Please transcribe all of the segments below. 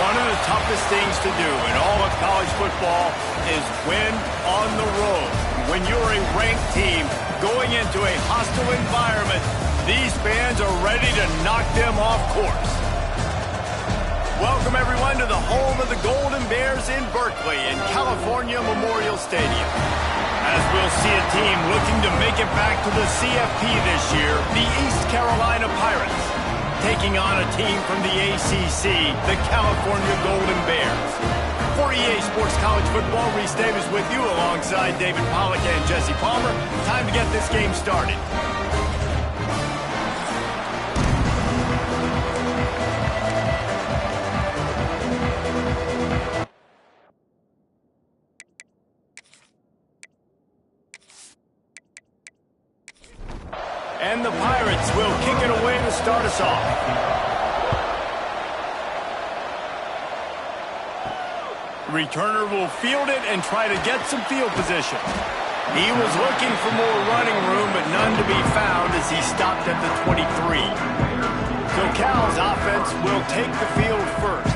One of the toughest things to do in all of college football is win on the road. When you're a ranked team going into a hostile environment, these fans are ready to knock them off course. Welcome, everyone, to the home of the Golden Bears in Berkeley in California Memorial Stadium. As we'll see a team looking to make it back to the CFP this year, the East Carolina Pirates, taking on a team from the ACC, the California Golden Bears. For EA Sports College Football, Reese Davis with you alongside David Pollack and Jesse Palmer. Time to get this game started. And the Pirates will kick it away to start us off. Returner will field it and try to get some field position. He was looking for more running room, but none to be found as he stopped at the 23. So Cal's offense will take the field first.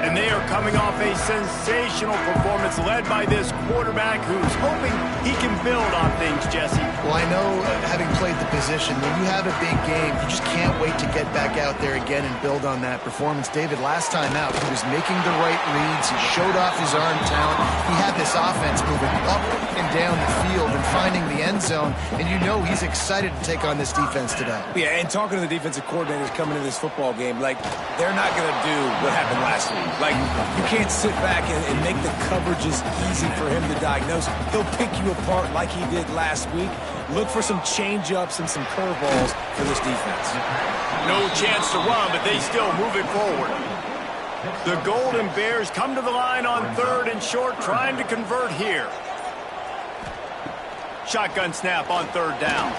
And they are coming off a sensational performance led by this quarterback who's hoping he can build on things, Jesse. Well, I know, having played the position, when you have a big game, you just can't wait to get back out there again and build on that performance. David, last time out, he was making the right reads. He showed off his arm talent. He had this offense moving up and down the field and finding the end zone. And you know he's excited to take on this defense today. Yeah, and talking to the defensive coordinators coming into this football game, like, they're not going to do what happened last week. Like, you can't sit back and make the coverages easy for him to diagnose. He'll pick you apart like he did last week. Look for some change-ups and some curveballs for this defense. No chance to run, but they still move it forward. The Golden Bears come to the line on third and short, trying to convert here. Shotgun snap on third down.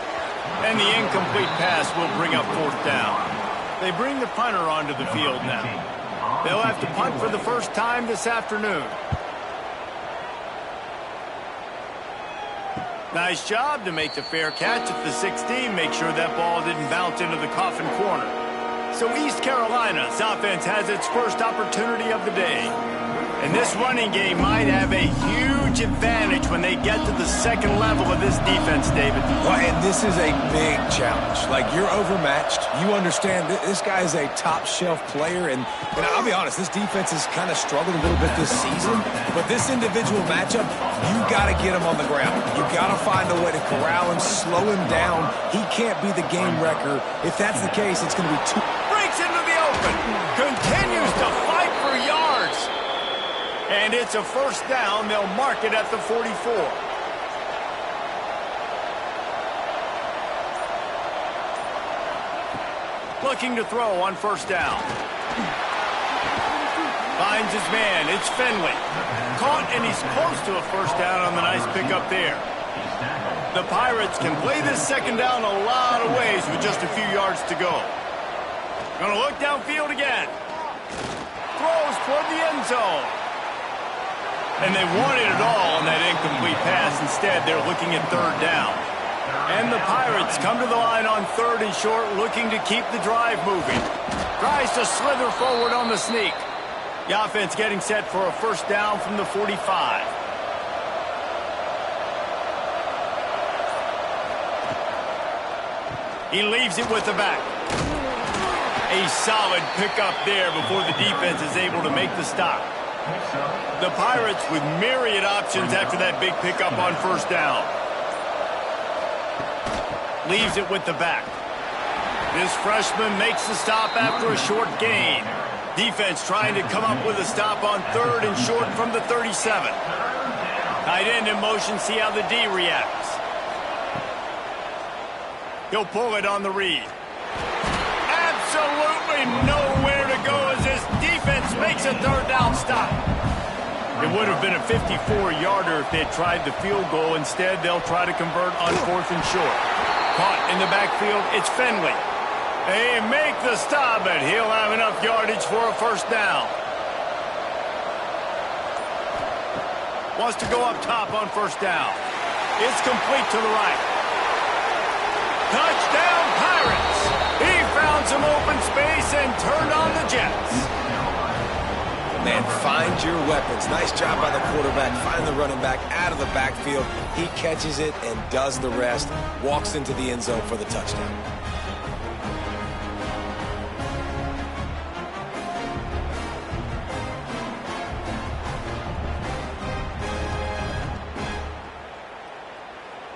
And the incomplete pass will bring up fourth down. They bring the punter onto the field now. They'll have to punt for the first time this afternoon. Nice job to make the fair catch at the 16. Make sure that ball didn't bounce into the coffin corner. So East Carolina's offense has its first opportunity of the day. And this running game might have a huge advantage when they get to the second level of this defense, David. Well, and this is a big challenge. Like, you're overmatched. You understand this guy is a top-shelf player. And I'll be honest, this defense has kind of struggled a little bit this season. But this individual matchup, you got to get him on the ground. You got to find a way to corral him, slow him down. He can't be the game wrecker. If that's the case, it's going to be too... Breaks into the open. Continues to fight for yards. And it's a first down. They'll mark it at the 44. Looking to throw on first down. Finds his man. It's Finley. Caught, and he's close to a first down on the nice pickup there. The Pirates can play this second down a lot of ways with just a few yards to go. Gonna look downfield again. Throws toward the end zone. And they wanted it all on that incomplete pass. Instead, they're looking at third down. And the Pirates come to the line on third and short, looking to keep the drive moving. Tries to slither forward on the sneak. The offense getting set for a first down from the 45. He leaves it with the back. A solid pickup there before the defense is able to make the stop. The Pirates with myriad options after that big pickup on first down. Leaves it with the back. This freshman makes the stop after a short gain. Defense trying to come up with a stop on third and short from the 37. Tight end in motion, see how the D reacts. He'll pull it on the read. Absolutely nowhere to go as this defense makes a third down stop. It would have been a 54-yarder if they had tried the field goal. Instead, they'll try to convert on fourth and short. Caught in the backfield, it's Finley. They make the stop, but he'll have enough yardage for a first down. Wants to go up top on first down. It's complete to the right. Touchdown, Pirates! He found some open space and turned on the Jets. Find your weapons. Nice job by the quarterback. Find the running back out of the backfield. He catches it and does the rest. Walks into the end zone for the touchdown.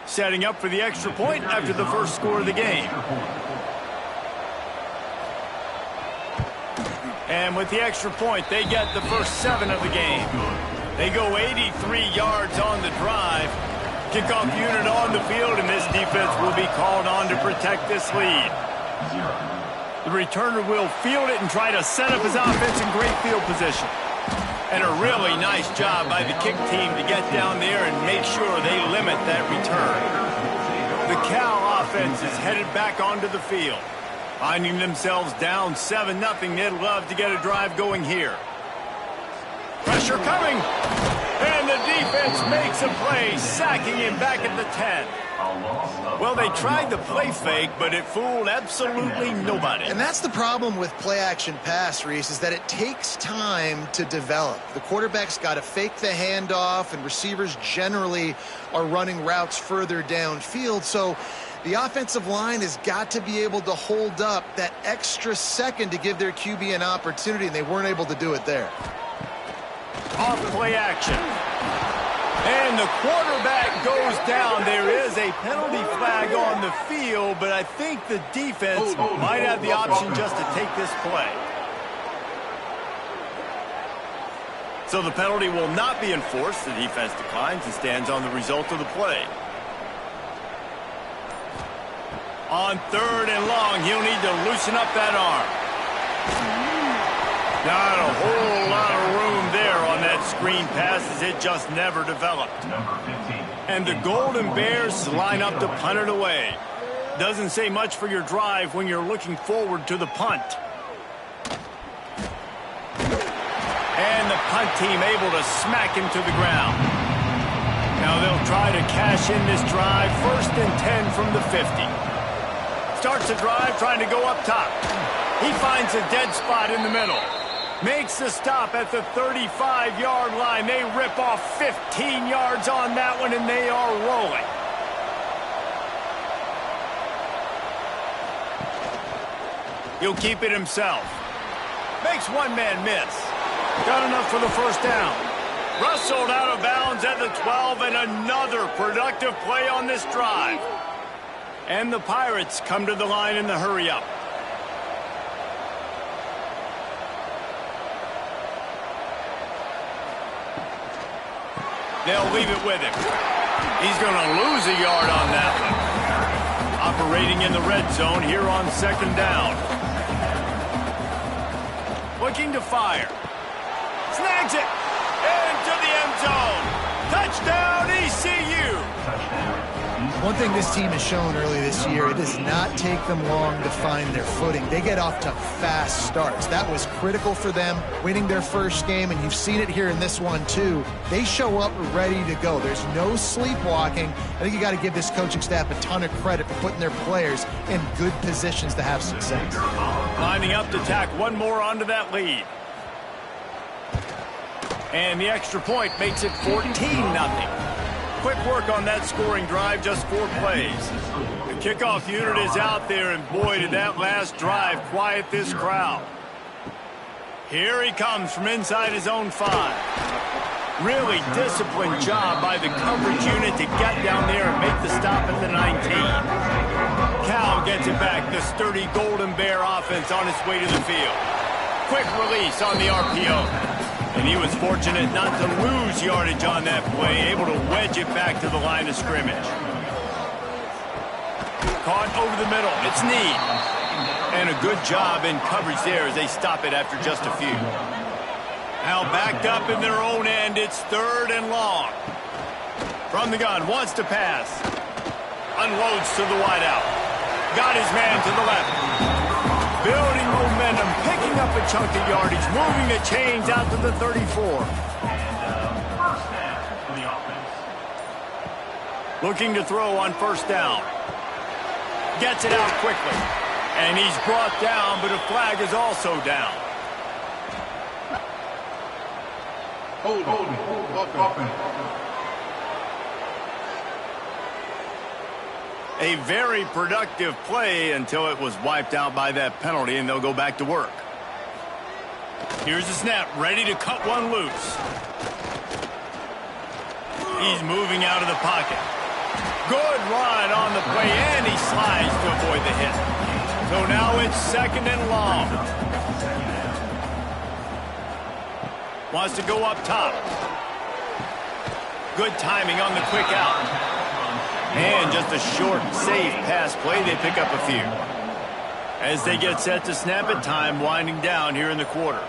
Setting up for the extra point after the first score of the game. And with the extra point, they get the first 7 of the game. They go 83 yards on the drive. Kickoff unit on the field, and this defense will be called on to protect this lead. The returner will field it and try to set up his offense in great field position. And a really nice job by the kick team to get down there and make sure they limit that return. The Cal offense is headed back onto the field. Finding themselves down 7-0, they'd love to get a drive going here. Pressure coming. And the defense makes a play, sacking him back at the 10. Well, they tried the play fake, but it fooled absolutely nobody. And that's the problem with play-action pass, Reese, is that it takes time to develop. The quarterback's got to fake the handoff, and receivers generally are running routes further downfield. So the offensive line has got to be able to hold up that extra second to give their QB an opportunity, and they weren't able to do it there. Off play action. And the quarterback goes down. There is a penalty flag on the field, but I think the defense might have the option just to take this play. So the penalty will not be enforced. The defense declines and stands on the result of the play. On 3rd and long, he'll need to loosen up that arm. Not a whole lot of room there on that screen pass as it just never developed. And the Golden Bears line up to punt it away. Doesn't say much for your drive when you're looking forward to the punt. And the punt team able to smack him to the ground. Now they'll try to cash in this drive. 1st and 10 from the 50. Starts the drive trying to go up top. He finds a dead spot in the middle. Makes the stop at the 35-yard line. They rip off 15 yards on that one, and they are rolling. He'll keep it himself. Makes one man miss. Got enough for the first down. Rustled out of bounds at the 12, and another productive play on this drive. And the Pirates come to the line in the hurry-up. They'll leave it with him. He's going to lose a yard on that one. Operating in the red zone here on 2nd down. Looking to fire. Snags it. Into the end zone. Touchdown, ECU. One thing this team has shown early this year, it does not take them long to find their footing. They get off to fast starts. That was critical for them, winning their first game, and you've seen it here in this one too. They show up ready to go. There's no sleepwalking. I think you got to give this coaching staff a ton of credit for putting their players in good positions to have success. Lining up to tack one more onto that lead. And the extra point makes it 14-0. Quick work on that scoring drive, just 4 plays. The kickoff unit is out there, and boy, did that last drive quiet this crowd. Here he comes from inside his own 5. Really disciplined job by the coverage unit to get down there and make the stop at the 19. Cal gets it back, the sturdy Golden Bear offense on its way to the field. Quick release on the RPO. And he was fortunate not to lose yardage on that play, able to wedge it back to the line of scrimmage. Caught over the middle. It's Need. And a good job in coverage there as they stop it after just a few. Now backed up in their own end. It's 3rd and long. From the gun, wants to pass. Unloads to the wideout. Got his man to the left. Building momentum, picking up a chunk of yardage, moving the chains out to the 34. Looking to throw on 1st down. Gets it out quickly. And he's brought down, but a flag is also down. A very productive play until it was wiped out by that penalty, and they'll go back to work. Here's the snap, ready to cut one loose. He's moving out of the pocket. Good run on the play, and he slides to avoid the hit. So now it's 2nd and long. Wants to go up top. Good timing on the quick out. And just a short, safe pass play. They pick up a few. As they get set to snap it, time winding down here in the quarter.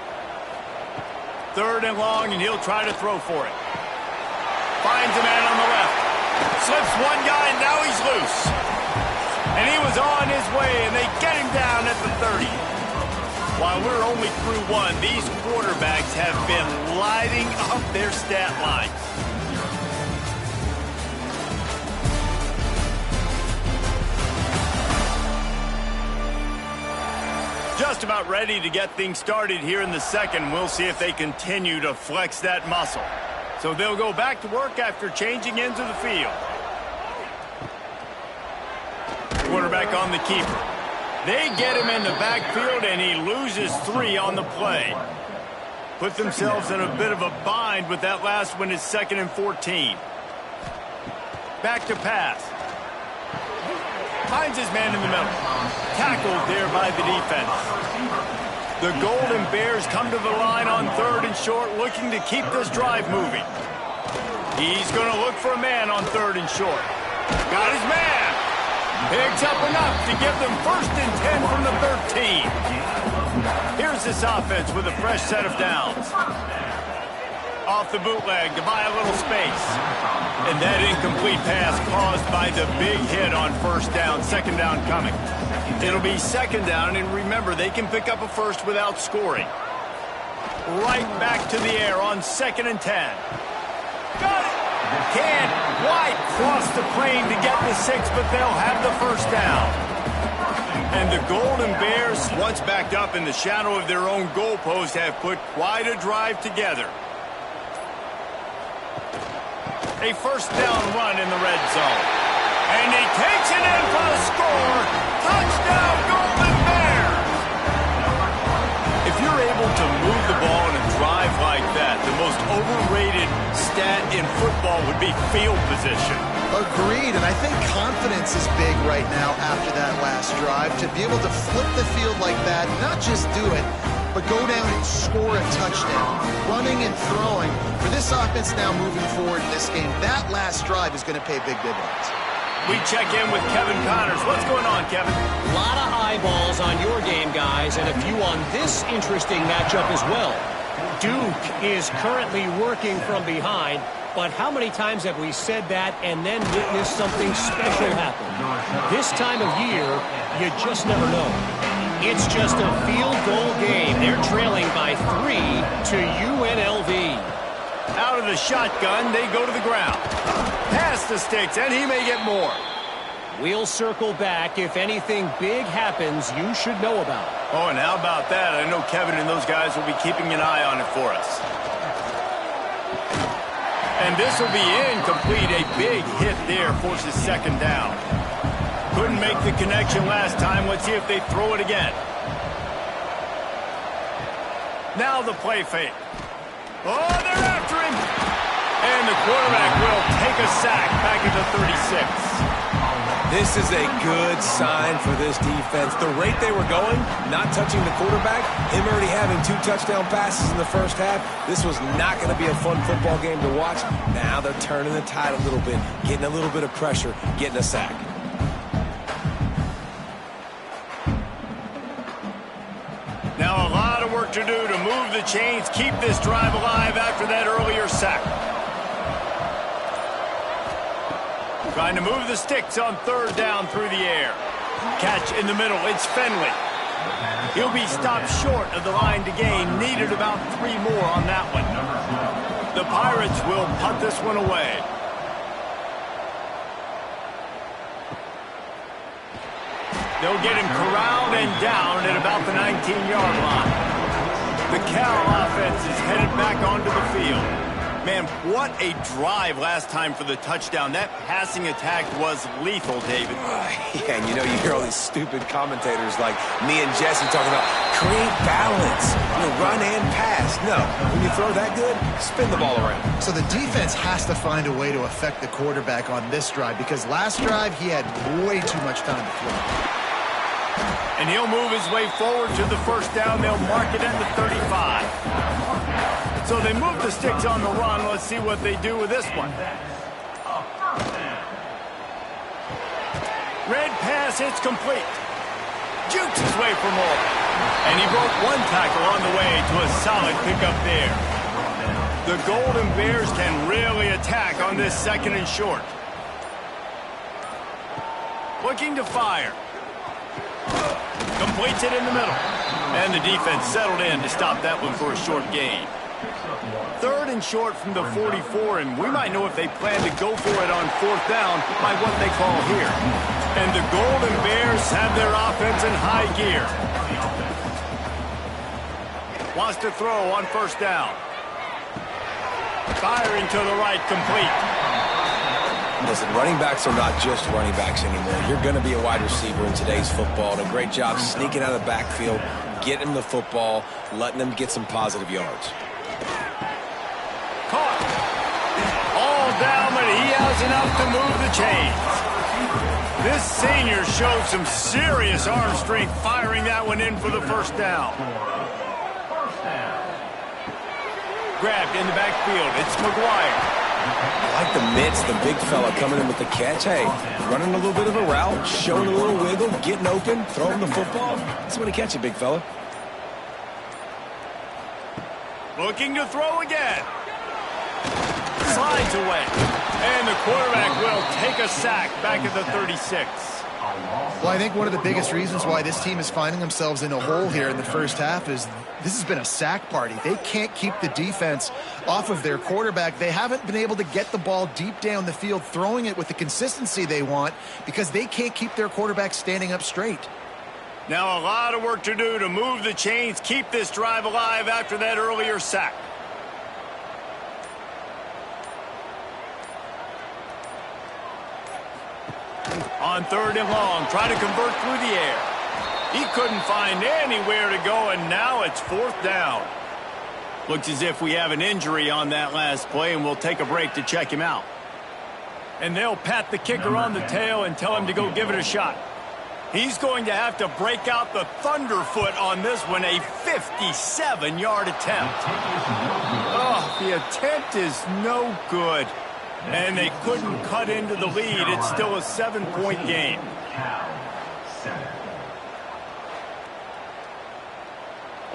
3rd and long, and he'll try to throw for it. Finds a man on the left. Slips one guy, and now he's loose. And he was on his way, and they get him down at the 30. While we're only through one, these quarterbacks have been lighting up their stat lines. Just about ready to get things started here in the second. We'll see if they continue to flex that muscle. So they'll go back to work after changing into the field. Quarterback on the keeper. They get him in the backfield, and he loses 3 on the play. Put themselves in a bit of a bind with that last one. It's 2nd and 14. Back to pass. Finds his man in the middle. Tackled there by the defense. The Golden Bears come to the line on 3rd and short, looking to keep this drive moving. He's going to look for a man on 3rd and short. Got his man. Picks up enough to give them 1st and 10 from the 13. Here's this offense with a fresh set of downs. Off the bootleg to buy a little space. And that incomplete pass caused by the big hit on 1st down, 2nd down coming. It'll be 2nd down, and remember, they can pick up a 1st without scoring. Right back to the air on 2nd and 10. Got it! Can't quite cross the plane to get the 6, but they'll have the 1st down. And the Golden Bears, once backed up in the shadow of their own goalpost, have put quite a drive together. A 1st down run in the red zone. And he takes it in for the score. Touchdown, Golden Bears! If you're able to move the ball in a drive like that, the most overrated stat in football would be field position. Agreed, and I think confidence is big right now after that last drive. To be able to flip the field like that, not just do it, but go down and score a touchdown. Running and throwing. For this offense now moving forward in this game, that last drive is going to pay big dividends. We check in with Kevin Connors. What's going on, Kevin? A lot of eyeballs on your game, guys, and a few on this interesting matchup as well. Duke is currently working from behind, but how many times have we said that and then witnessed something special happen? This time of year, you just never know. It's just a field goal game. They're trailing by 3 to UNLV. Out of the shotgun, they go to the ground. Pass the sticks, and he may get more. We'll circle back. If anything big happens, you should know about it. Oh, and how about that? I know Kevin and those guys will be keeping an eye on it for us. And this will be incomplete. A big hit there forces 2nd down. Couldn't make the connection last time. Let's see if they throw it again. Now the play fake. Oh, they're after him. And the quarterback will take a sack back at the 36. This is a good sign for this defense. The rate they were going, not touching the quarterback, him already having 2 touchdown passes in the first half, this was not going to be a fun football game to watch. Now they're turning the tide a little bit, getting a little bit of pressure, getting a sack. Now a lot of work to do to move the chains, keep this drive alive after that earlier sack. Trying to move the sticks on 3rd down through the air. Catch in the middle. It's Finley. He'll be stopped short of the line to gain. Needed about 3 more on that one. The Pirates will punt this one away. They'll get him corralled and down at about the 19-yard line. The Cal offense is headed back onto the field. Man, what a drive last time for the touchdown. That passing attack was lethal, David. Yeah, and you know, you hear all these stupid commentators like me and Jesse talking about create balance, run and pass. No, when you throw that good, spin the ball around. So the defense has to find a way to affect the quarterback on this drive, because last drive he had way too much time to throw. And he'll move his way forward to the first down. They'll mark it at the 35. So they move the sticks on the run. Let's see what they do with this one. Red pass, it's complete. Jukes his way for more. And he broke one tackle on the way to a solid pickup there. The Golden Bears can really attack on this 2nd and short. Looking to fire. Completes it in the middle. And the defense settled in to stop that one for a short gain. 3rd and short from the 44, and we might know if they plan to go for it on 4th down by what they call here. And the Golden Bears have their offense in high gear. Wants to throw on 1st down. Firing to the right, complete. Listen, running backs are not just running backs anymore. You're going to be a wide receiver in today's football. And a great job sneaking out of the backfield, getting them the football, letting them get some positive yards. Caught. All down, but he has enough to move the chains. This senior showed some serious arm strength firing that one in for the 1st down. Grabbed in the backfield. It's McGuire. I like the mitts, the big fella coming in with the catch. Hey, running a little bit of a route, showing a little wiggle, getting open, throwing the football. Somebody catch it, big fella. Looking to throw again. Slides away. And the quarterback will take a sack back at the 36. Well, I think one of the biggest reasons why this team is finding themselves in a hole here in the first half is this has been a sack party. They can't keep the defense off of their quarterback. They haven't been able to get the ball deep down the field, throwing it with the consistency they want, because they can't keep their quarterback standing up straight. Now a lot of work to do to move the chains, keep this drive alive after that earlier sack. On 3rd and long, try to convert through the air. He couldn't find anywhere to go, and now it's 4th down. Looks as if we have an injury on that last play, and we'll take a break to check him out. And they'll pat the kicker on the tail and tell him to go give it a shot. He's going to have to break out the thunderfoot on this one, a 57-yard attempt. Oh, the attempt is no good. And they couldn't cut into the lead. It's still a 7-point game.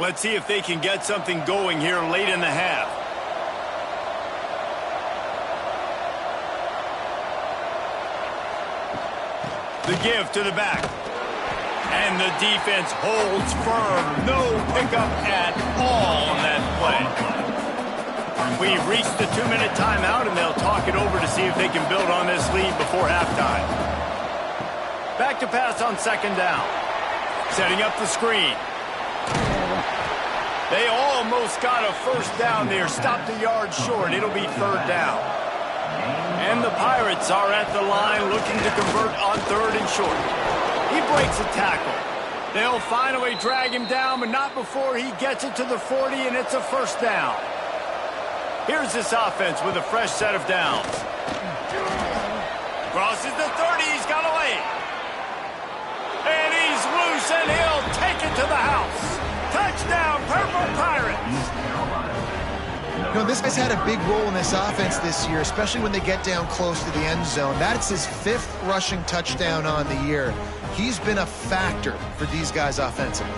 Let's see if they can get something going here late in the half. The give to the back. And the defense holds firm. No pickup at all on that play. We've reached the 2-minute timeout, and they'll talk it over to see if they can build on this lead before halftime. Back to pass on 2nd down. Setting up the screen. They almost got a 1st down there. Stopped a yard short. It'll be 3rd down. And the Pirates are at the line looking to convert on 3rd and short. He breaks a tackle. They'll finally drag him down, but not before he gets it to the 40, and it's a 1st down. Here's this offense with a fresh set of downs. Crosses the 30. He's got a lead. And he's loose, and he'll take it to the house. Touchdown, Purple Pirates. You know, this guy's had a big role in this offense this year, especially when they get down close to the end zone. That's his 5th rushing touchdown on the year. He's been a factor for these guys offensively.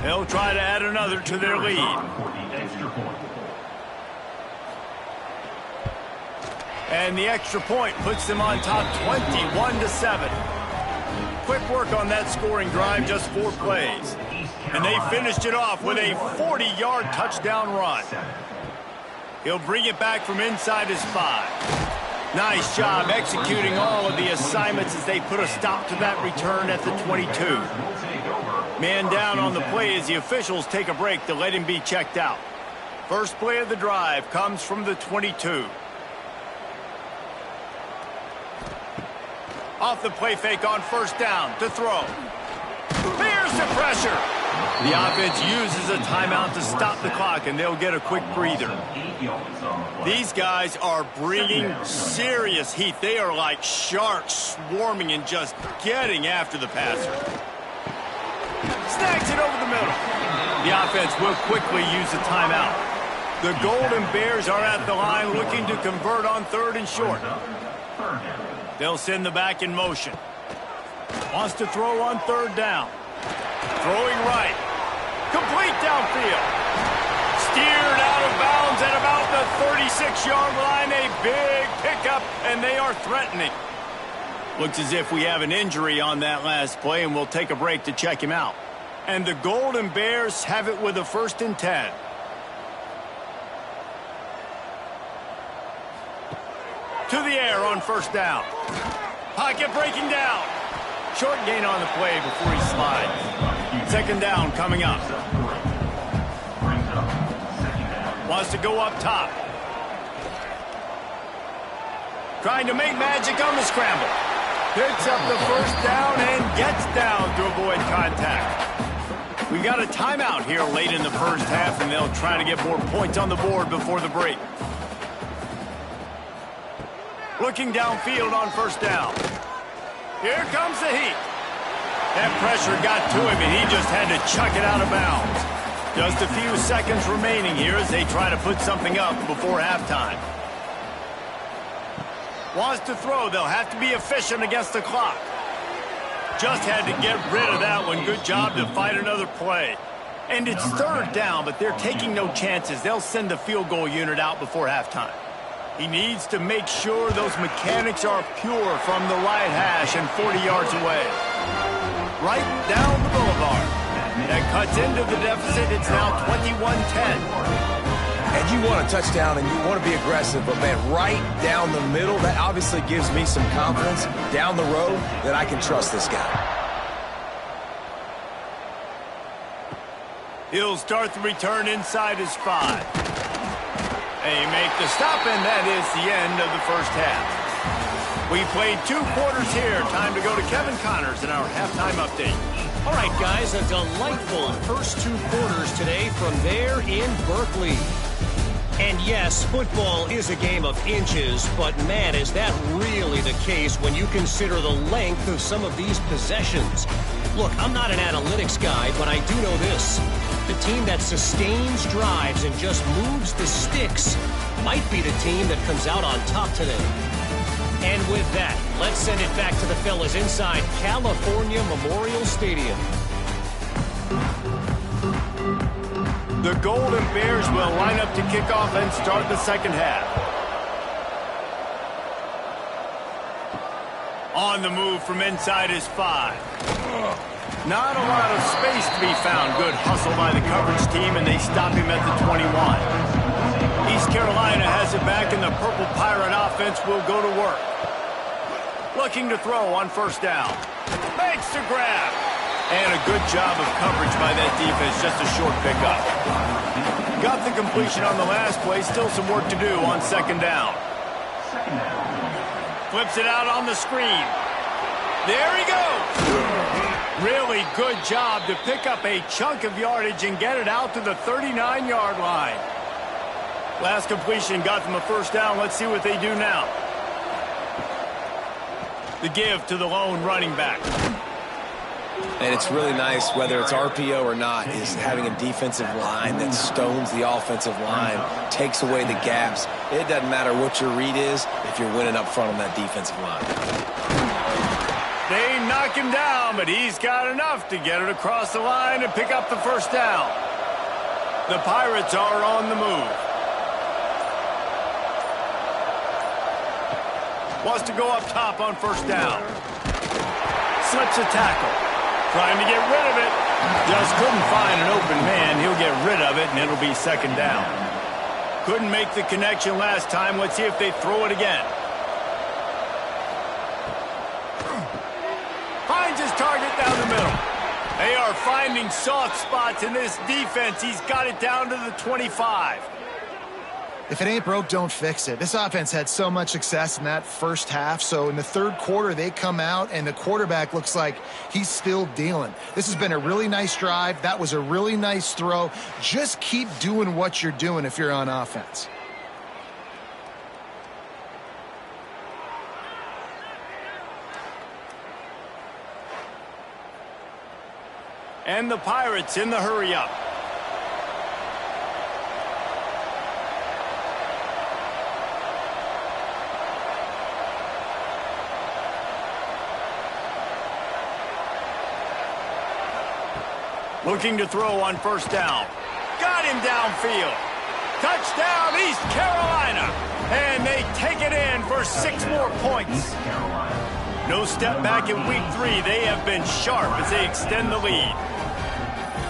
They'll try to add another to their lead. And the extra point puts them on top 21-7. Quick work on that scoring drive, just 4 plays. And they finished it off with a 40-yard touchdown run. He'll bring it back from inside his 5. Nice job executing all of the assignments as they put a stop to that return at the 22. Man down on the play as the officials take a break to let him be checked out. First play of the drive comes from the 22. Off the play fake on first down to throw. Here's the pressure. The offense uses a timeout to stop the clock, and they'll get a quick breather. These guys are bringing serious heat. They are like sharks swarming and just getting after the passer. Snags it over the middle. The offense will quickly use a timeout. The Golden Bears are at the line looking to convert on third and short. They'll send the back in motion. Wants to throw on third down. Throwing right. Complete downfield. Steered out of bounds at about the 36-yard line. A big pickup, and they are threatening. Looks as if we have an injury on that last play, and we'll take a break to check him out. And the Golden Bears have it with a 1st and 10. To the air on first down. Pocket breaking down. Short gain on the play before he slides. Second down coming up. Wants to go up top. Trying to make magic on the scramble. Picks up the first down and gets down to avoid contact. We got a timeout here late in the first half, and they'll try to get more points on the board before the break. Looking downfield on first down. Here comes the heat. That pressure got to him, and he just had to chuck it out of bounds. Just a few seconds remaining here as they try to put something up before halftime. Wants to throw. They'll have to be efficient against the clock. Just had to get rid of that one. Good job to fight another play. And it's third down, but they're taking no chances. They'll send the field goal unit out before halftime. He needs to make sure those mechanics are pure from the right hash and 40 yards away. Right down the boulevard. That cuts into the deficit. It's now 21-10. And you want a touchdown and you want to be aggressive, but man, right down the middle, that obviously gives me some confidence down the road that I can trust this guy. He'll start the return inside his 5. They make the stop, and that is the end of the first half. We played 2 quarters here. Time to go to Kevin Connors in our halftime update. All right, guys, a delightful first 2 quarters today from there in Berkeley. And yes, football is a game of inches, but man, is that really the case when you consider the length of some of these possessions. Look, I'm not an analytics guy, but I do know this. The team that sustains drives and just moves the sticks might be the team that comes out on top today. And with that, let's send it back to the fellas inside California Memorial Stadium. The Golden Bears will line up to kick off and start the second half. On the move from inside his 5. Not a lot of space to be found. Good hustle by the coverage team, and they stop him at the 21. East Carolina has it back, and the Purple Pirate offense will go to work. Looking to throw on first down. Makes the grab. And a good job of coverage by that defense. Just a short pickup. Got the completion on the last play. Still some work to do on second down. Flips it out on the screen. There he goes. Really good job to pick up a chunk of yardage and get it out to the 39-yard line. Last completion got them a first down. Let's see what they do now. The give to the lone running back. And it's really nice, whether it's RPO or not, is having a defensive line that stones the offensive line, takes away the gaps. It doesn't matter what your read is if you're winning up front on that defensive line. They knock him down, but he's got enough to get it across the line and pick up the first down. The Pirates are on the move. Wants to go up top on first down. Slips a tackle. Trying to get rid of it. Just couldn't find an open man. He'll get rid of it, and it'll be second down. Couldn't make the connection last time. Let's see if they throw it again. finds his target down the middle. They are finding soft spots in this defense. He's got it down to the 25. If it ain't broke, don't fix it. This offense had so much success in that first half, so in the third quarter, they come out, and the quarterback looks like he's still dealing. This has been a really nice drive. That was a really nice throw. Just keep doing what you're doing if you're on offense. And the Pirates in the hurry-up. Looking to throw on first down. Got him downfield. Touchdown, East Carolina. And they take it in for 6 more points. No step back in week 3. They have been sharp as they extend the lead.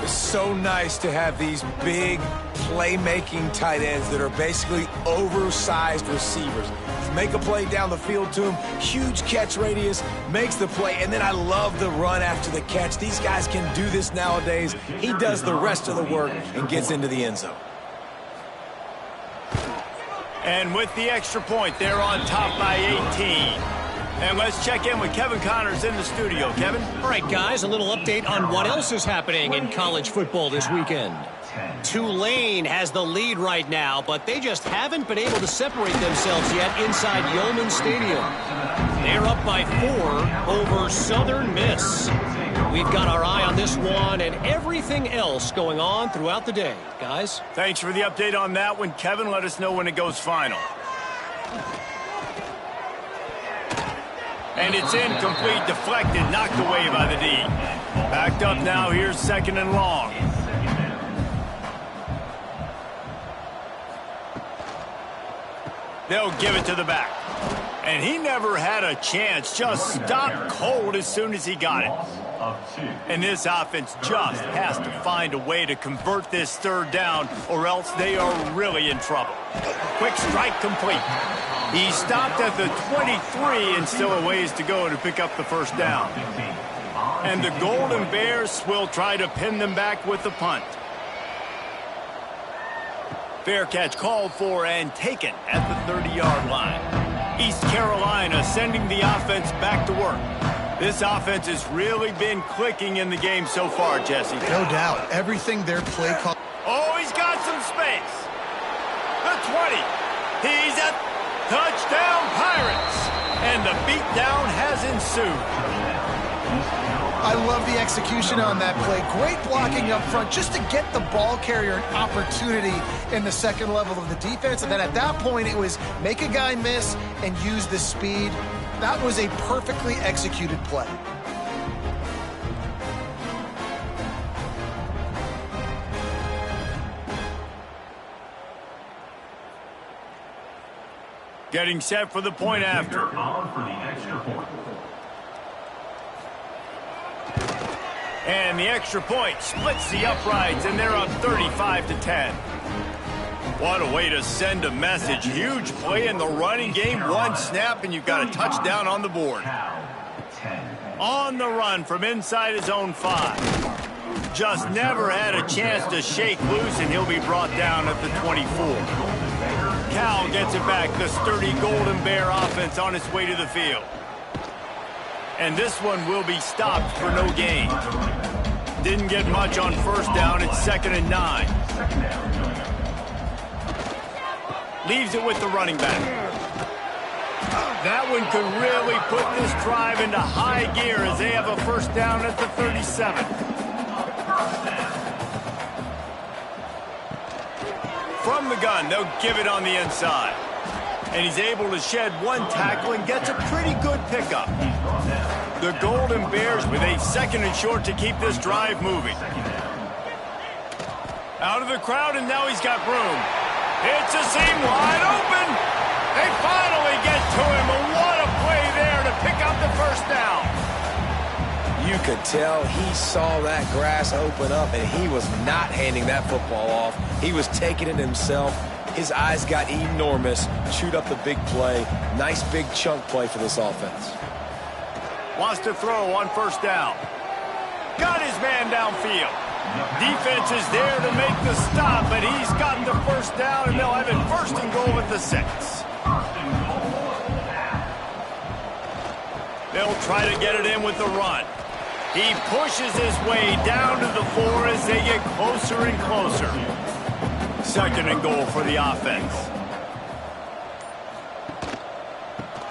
It's so nice to have these big playmaking tight ends that are basically oversized receivers. Make a play down the field to him, huge catch radius, makes the play, and then I love the run after the catch. These guys can do this nowadays. He does the rest of the work and gets into the end zone. And with the extra point, they're on top by 18. And let's check in with Kevin Connors in the studio. Kevin? All right, guys, a little update on what else is happening in college football this weekend. Tulane has the lead right now, but they just haven't been able to separate themselves yet inside Yeoman Stadium. They're up by 4 over Southern Miss. We've got our eye on this one and everything else going on throughout the day. Guys? Thanks for the update on that one, Kevin. Let us know when it goes final. And it's incomplete, deflected, knocked away by the D. Backed up now, here's 2nd and long. They'll give it to the back. And he never had a chance, just stopped cold as soon as he got it. And this offense just has to find a way to convert this 3rd down, or else they are really in trouble. Quick strike complete. He stopped at the 23 and still a ways to go to pick up the 1st down. And the Golden Bears will try to pin them back with the punt. Fair catch called for and taken at the 30-yard line. East Carolina sending the offense back to work. This offense has really been clicking in the game so far, Jesse. No doubt. Everything their play call. Oh, he's got some space. The 20. He's at touchdown Pirates. And the beatdown has ensued. I love the execution on that play. Great blocking up front just to get the ball carrier an opportunity in the 2nd level of the defense. And then at that point, it was make a guy miss and use the speed. That was a perfectly executed play. Getting set for the point after. And the extra point splits the uprights, and they're up 35-10. What a way to send a message. Huge play in the running game. 1 snap, and you've got a touchdown on the board. On the run from inside his own 5. Just never had a chance to shake loose, and he'll be brought down at the 24. Cal gets it back. The sturdy Golden Bear offense on its way to the field. And this one will be stopped for no gain. Didn't get much on 1st down. It's 2nd and 9. Leaves it with the running back. That one could really put this drive into high gear as they have a 1st down at the 37. From the gun, they'll give it on the inside. And he's able to shed 1 tackle and gets a pretty good pickup. The Golden Bears with a 2nd and short to keep this drive moving. Out of the crowd, and now he's got room. It's a seam wide open. They finally get to him. And what a play there to pick up the 1st down. You could tell he saw that grass open up, and he was not handing that football off. He was taking it himself. His eyes got enormous, chewed up the big play. Nice big chunk play for this offense. Wants to throw on first down. Got his man downfield. Defense is there to make the stop, but he's gotten the first down, and they'll have it first and goal at the 6. They'll try to get it in with the run. He pushes his way down to the 4 as they get closer and closer. 2nd and goal for the offense.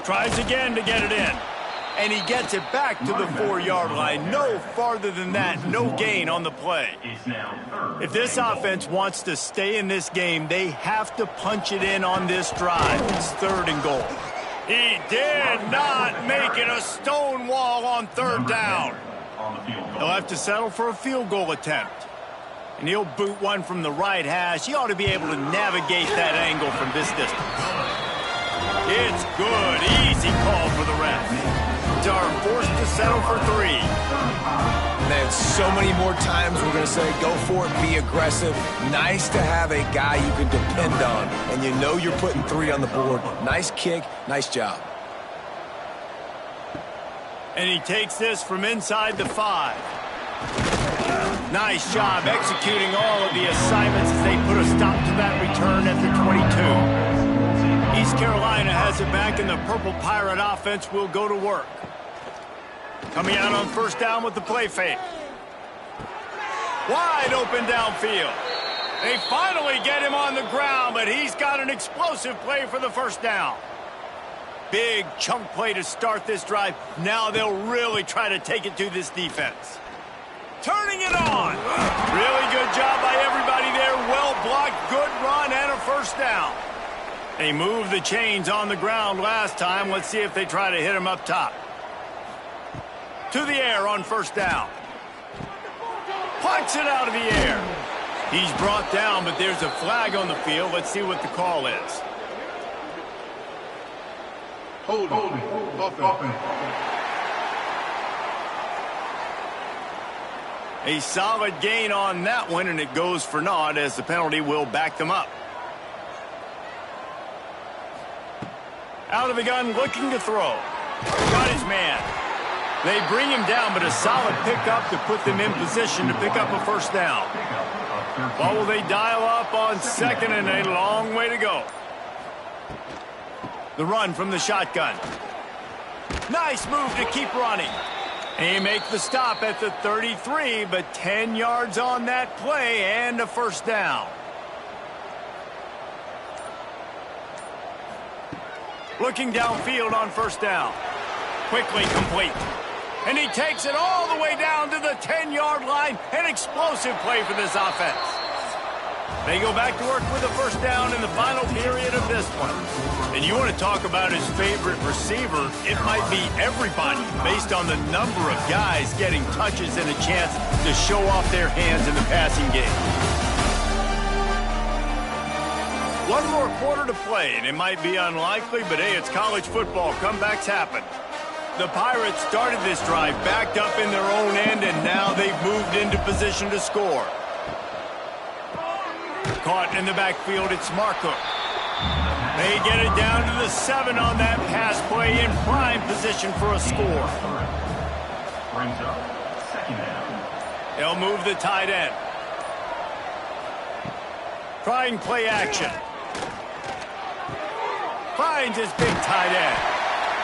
Tries again to get it in. And he gets it back to the 4-yard line. No farther than that. No gain on the play. If this offense wants to stay in this game, they have to punch it in on this drive. It's 3rd and goal. He did not make it a stone wall on 3rd down. He'll have to settle for a field goal attempt. And he'll boot one from the right hash. He ought to be able to navigate that angle from this distance. It's good. Easy call for the ref. Are forced to settle for 3. Then so many more times we're going to say, go for it, be aggressive. Nice to have a guy you can depend on, and you know you're putting 3 on the board. Nice kick, nice job. And he takes this from inside the 5. Nice job executing all of the assignments as they put a stop to that return at the 22. East Carolina has it back, and the Purple Pirate offense will go to work. Coming out on first down with the play fake. Wide open downfield. They finally get him on the ground, but he's got an explosive play for the first down. Big chunk play to start this drive. Now they'll really try to take it to this defense. Turning it on. Really good job by everybody there. Well blocked, good run, and a first down. They moved the chains on the ground last time. Let's see if they try to hit him up top. To the air on first down. Punts it out of the air. He's brought down, but there's a flag on the field. Let's see what the call is. Holding. A solid gain on that one, and it goes for naught as the penalty will back them up. Out of the gun, looking to throw. Got his man. They bring him down, but a solid pickup to put them in position to pick up a first down. What will they dial up on 2nd and a long way to go? The run from the shotgun. Nice move to keep running. He makes the stop at the 33, but 10 yards on that play and a first down. Looking downfield on first down. Quickly complete. And he takes it all the way down to the 10-yard line. An explosive play for this offense. They go back to work with a first down in the final period of this one. And you want to talk about his favorite receiver, it might be everybody based on the number of guys getting touches and a chance to show off their hands in the passing game. One more quarter to play, and it might be unlikely, but hey, it's college football. Comebacks happen. The Pirates started this drive backed up in their own end, and now they've moved into position to score. Caught in the backfield, it's Markham. They get it down to the 7 on that pass play in prime position for a score. They'll move the tight end. Trying play action. Finds his big tight end.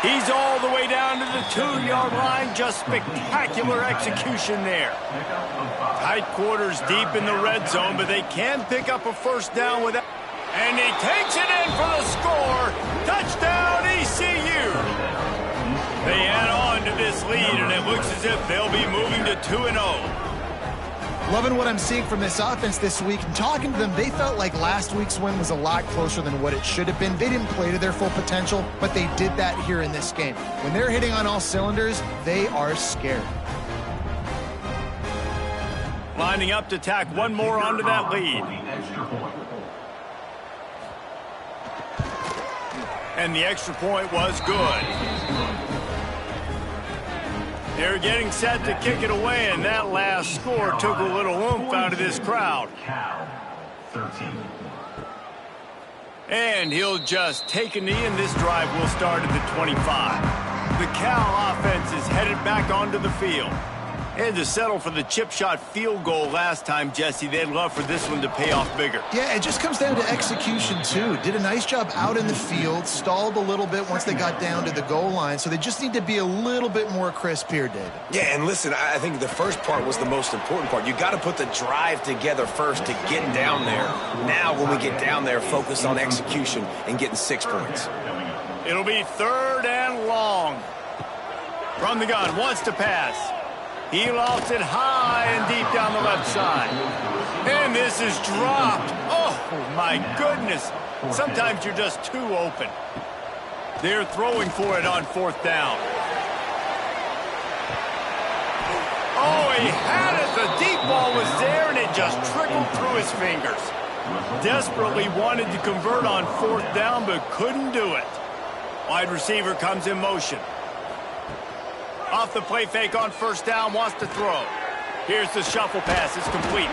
He's all the way down to the 2-yard line. Just spectacular execution there. Tight quarters deep in the red zone, but they can pick up a first down with that. And he takes it in for the score. Touchdown, ECU. They add on to this lead, and it looks as if they'll be moving to 2-0. Loving what I'm seeing from this offense this week. And talking to them, they felt like last week's win was a lot closer than what it should have been. They didn't play to their full potential, but they did that here in this game. When they're hitting on all cylinders, they are scared. Lining up to tack one more onto that lead. And the extra point was good. They're getting set to kick it away, and that last score took a little oomph out of this crowd. And he'll just take a knee, and this drive will start at the 25. The Cal offense is headed back onto the field. And to settle for the chip shot field goal last time, Jesse, they'd love for this one to pay off bigger. Yeah, it just comes down to execution, too. Did a nice job out in the field, stalled a little bit once they got down to the goal line, so they just need to be a little bit more crisp here, David. Yeah, and listen, I think the first part was the most important part. You got to put the drive together first to get down there. Now, when we get down there, focus on execution and getting 6 points. It'll be 3rd and long. From the gun, wants to pass. He lofts it high and deep down the left side. And this is dropped. Oh, my goodness. Sometimes you're just too open. They're throwing for it on 4th down. Oh, he had it. The deep ball was there, and it just trickled through his fingers. Desperately wanted to convert on 4th down, but couldn't do it. Wide receiver comes in motion. Off the play fake on 1st down, wants to throw. Here's the shuffle pass, it's complete.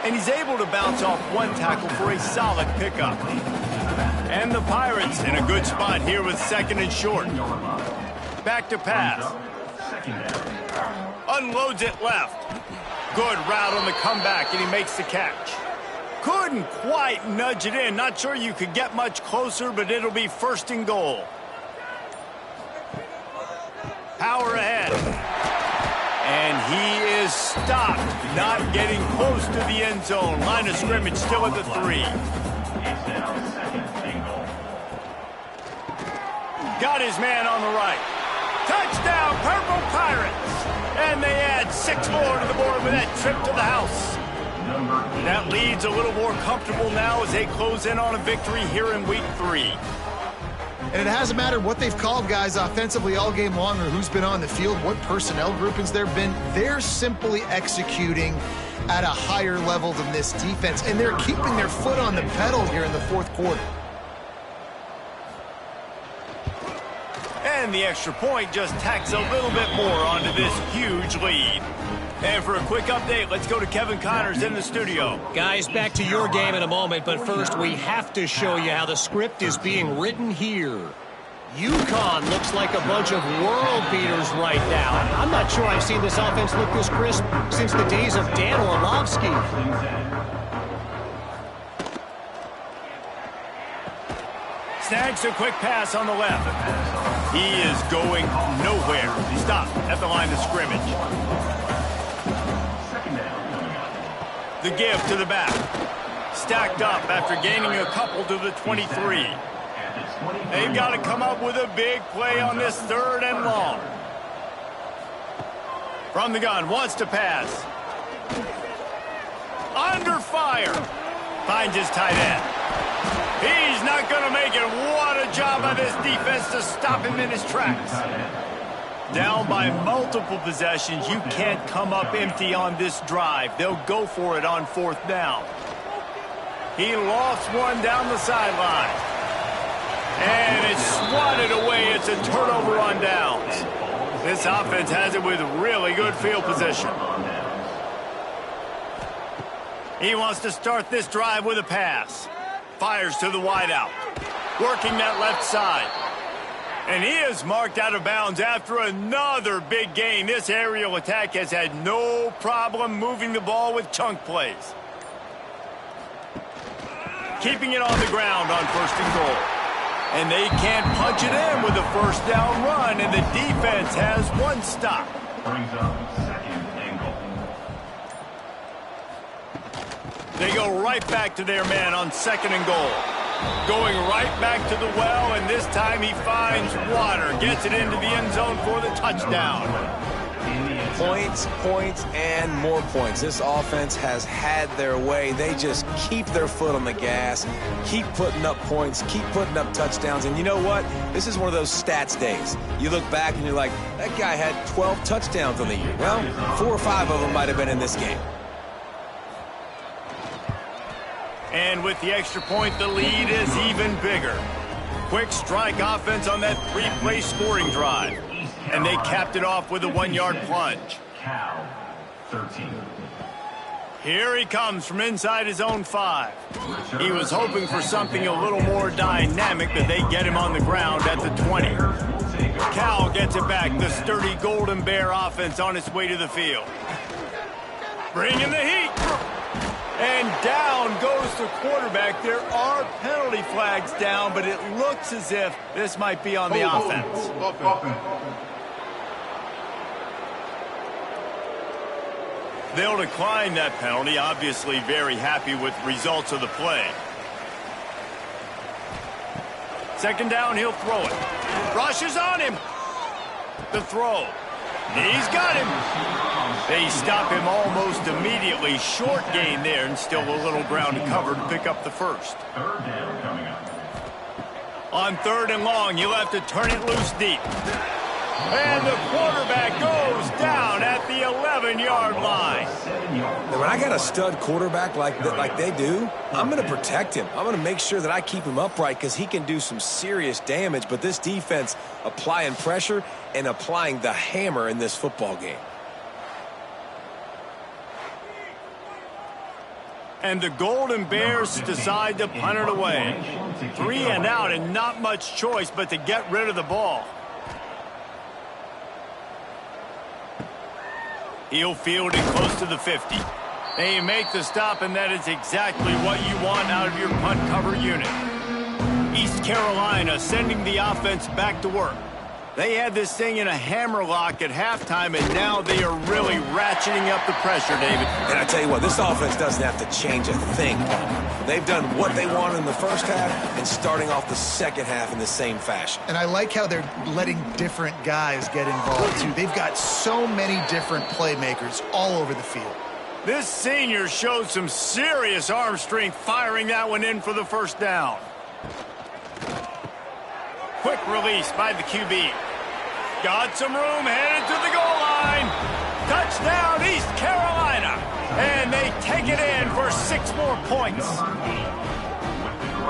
And he's able to bounce off 1 tackle for a solid pickup. And the Pirates in a good spot here with 2nd and short. Back to pass. Unloads it left. Good route on the comeback, and he makes the catch. Couldn't quite nudge it in. Not sure you could get much closer, but it'll be 1st and goal. Power ahead. And he is stopped, not getting close to the end zone. Line of scrimmage still at the 3. Got his man on the right. Touchdown, Purple Pirates. And they add 6 more to the board with that trip to the house. That lead's a little more comfortable now as they close in on a victory here in week 3. And it hasn't mattered what they've called guys offensively all game long or who's been on the field, what personnel groupings there have been. They're simply executing at a higher level than this defense, and they're keeping their foot on the pedal here in the 4th quarter. And the extra point just tacks a little bit more onto this huge lead. And for a quick update, let's go to Kevin Connors in the studio. Guys, back to your game in a moment, but first we have to show you how the script is being written here. UConn looks like a bunch of world beaters right now. I'm not sure I've seen this offense look this crisp since the days of Dan Orlovsky. Snags a quick pass on the left. He is going nowhere. Stop at the line of scrimmage. The give to the back. Stacked up after gaining a couple to the 23. They've got to come up with a big play on this 3rd and long. From the gun, wants to pass. Under fire. Finds his tight end. He's not going to make it. What a job by this defense to stop him in his tracks. Down by multiple possessions, you can't come up empty on this drive. They'll go for it on 4th down. He lost one down the sideline. And it's swatted away. It's a turnover on downs. This offense has it with really good field position. He wants to start this drive with a pass. Fires to the wideout. Working that left side. And he is marked out of bounds after another big gain. This aerial attack has had no problem moving the ball with chunk plays. Keeping it on the ground on 1st and goal. And they can't punch it in with a 1st down run, and the defense has 1 stop. Brings up 2nd and goal. They go right back to their man on 2nd and goal. Going right back to the well, and this time he finds water. Gets it into the end zone for the touchdown. Points, points, and more points. This offense has had their way. They just keep their foot on the gas, keep putting up points, keep putting up touchdowns. And you know what? This is one of those stats days. You look back and you're like, that guy had 12 touchdowns on the year. Well, 4 or 5 of them might have been in this game. And with the extra point, the lead is even bigger. Quick strike offense on that 3-play scoring drive. And they capped it off with a 1-yard plunge. Cal, 13. Here he comes from inside his own 5. He was hoping for something a little more dynamic, but they get him on the ground at the 20. Cal gets it back. The sturdy Golden Bear offense on its way to the field. Bringing the heat. And down goes the quarterback. There are penalty flags down, but it looks as if this might be on the offense. They'll decline that penalty, obviously very happy with the results of the play. Second down, he'll throw it. Rushes on him. The throw. He's got him. They stop him almost immediately. Short gain there, and still a little ground to cover to pick up the first. Third down coming up. On third and long, you'll have to turn it loose deep. And the quarterback goes down at the 11-yard line. Now, when I got a stud quarterback like they do, I'm going to protect him. I'm going to make sure that I keep him upright because he can do some serious damage. But this defense applying pressure and applying the hammer in this football game. And the Golden Bears decide to punt it away. 3 and out and not much choice but to get rid of the ball. He'll field it close to the 50. They make the stop, and that is exactly what you want out of your punt cover unit. East Carolina sending the offense back to work. They had this thing in a hammerlock at halftime, and now they are really ratcheting up the pressure, David. And I tell you what, this offense doesn't have to change a thing. They've done what they wanted in the first half and starting off the second half in the same fashion. And I like how they're letting different guys get involved, too. They've got so many different playmakers all over the field. This senior showed some serious arm strength firing that one in for the first down. Quick release by the QB. Got some room, headed to the goal line. Touchdown, East Carolina. And they take it in for 6 more points.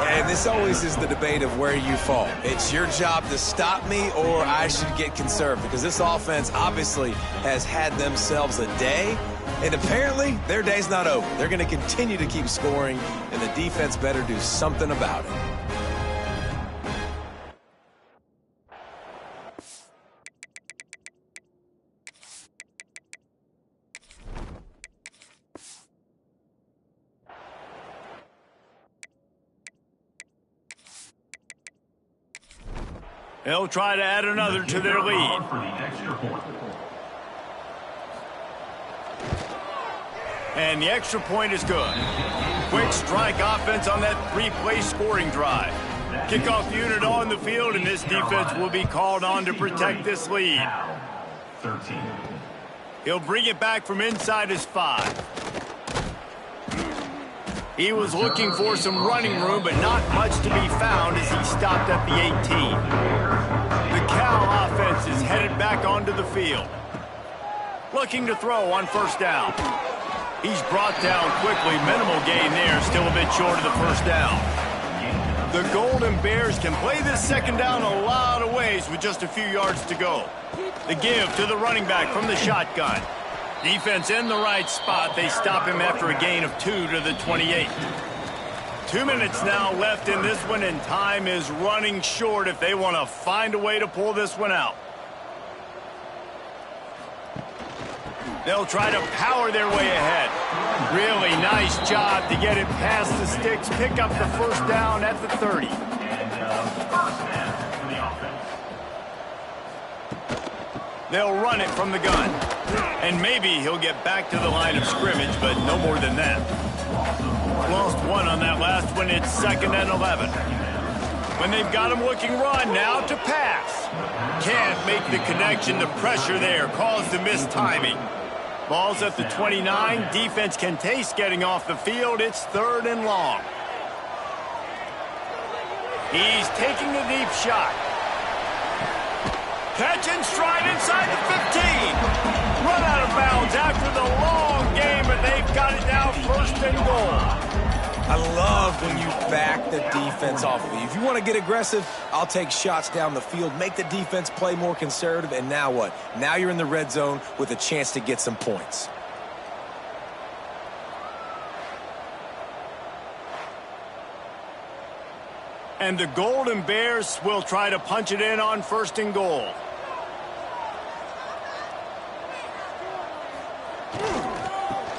And this always is the debate of where you fall. It's your job to stop me or I should get conserved because this offense obviously has had themselves a day. And apparently, their day's not over. They're going to continue to keep scoring, and the defense better do something about it. They'll try to add another to their lead. And the extra point is good. Quick strike offense on that 3-play scoring drive. Kickoff unit on the field, and this defense will be called on to protect this lead. 13. He'll bring it back from inside his 5. He was looking for some running room, but not much to be found as he stopped at the 18. The Cal offense is headed back onto the field. Looking to throw on first down. He's brought down quickly. Minimal gain there, still a bit short of the first down. The Golden Bears can play this second down a lot of ways with just a few yards to go. The give to the running back from the shotgun. Defense in the right spot. They stop him after a gain of 2 to the 28. 2 minutes now left in this one, and time is running short if they want to find a way to pull this one out. They'll try to power their way ahead. Really nice job to get it past the sticks, pick up the first down at the 30. They'll run it from the gun. And maybe he'll get back to the line of scrimmage, but no more than that. Lost 1 on that last one. It's 2nd and 11. When they've got him looking run, now to pass. Can't make the connection. The pressure there caused the missed timing. Ball's at the 29. Defense can taste getting off the field. It's 3rd and long. He's taking a deep shot. Catch and stride inside the 15. Run out of bounds after the long game, but they've got it now 1st and goal. I love when you back the defense off of you. If you want to get aggressive, I'll take shots down the field, make the defense play more conservative, and now what? Now you're in the red zone with a chance to get some points. And the Golden Bears will try to punch it in on 1st and goal.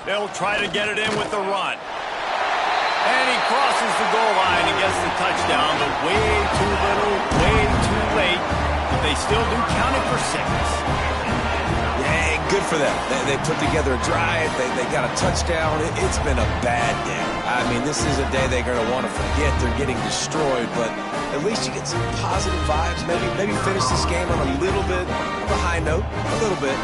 They'll try to get it in with the run. And he crosses the goal line and gets the touchdown, but way too little, way too late. But they still do count it for 6. Yeah, good for them. They put together a drive. They got a touchdown. It's been a bad day. I mean, this is a day they're going to want to forget. They're getting destroyed, but at least you get some positive vibes. Maybe finish this game on a little bit of a high note, a little bit.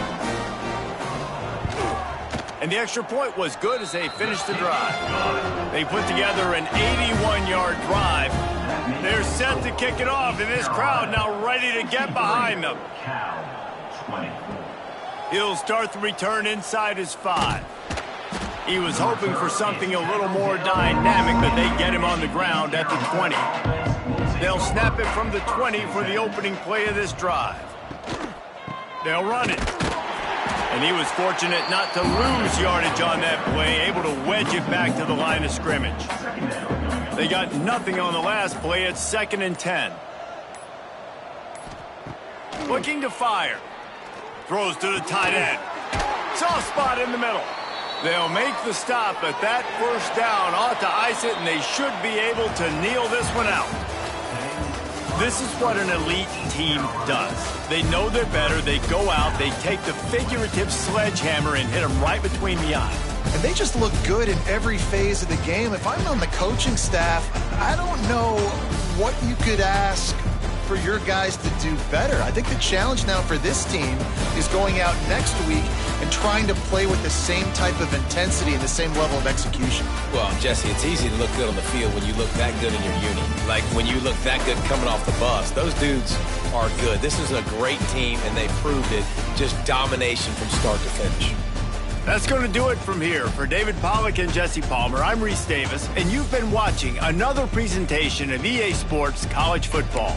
And the extra point was good as they finished the drive. They put together an 81-yard drive. They're set to kick it off, and this crowd now ready to get behind them. He'll start the return inside his 5. He was hoping for something a little more dynamic, but they get him on the ground at the 20. They'll snap it from the 20 for the opening play of this drive. They'll run it. And he was fortunate not to lose yardage on that play, able to wedge it back to the line of scrimmage. They got nothing on the last play. It's 2nd and 10. Looking to fire. Throws to the tight end. Soft spot in the middle. They'll make the stop, but that 1st down ought to ice it, and they should be able to kneel this one out. This is what an elite team does. They know they're better. They go out. They take the figurative sledgehammer and hit them right between the eyes. And they just look good in every phase of the game. If I'm on the coaching staff, I don't know what you could ask for your guys to do better. I think the challenge now for this team is going out next week and trying to play with the same type of intensity and the same level of execution. Well, Jesse, it's easy to look good on the field when you look that good in your uni. Like when you look that good coming off the bus. Those dudes are good. This is a great team, and they proved it. Just domination from start to finish. That's going to do it from here. For David Pollack and Jesse Palmer, I'm Reese Davis, and you've been watching another presentation of EA Sports College Football.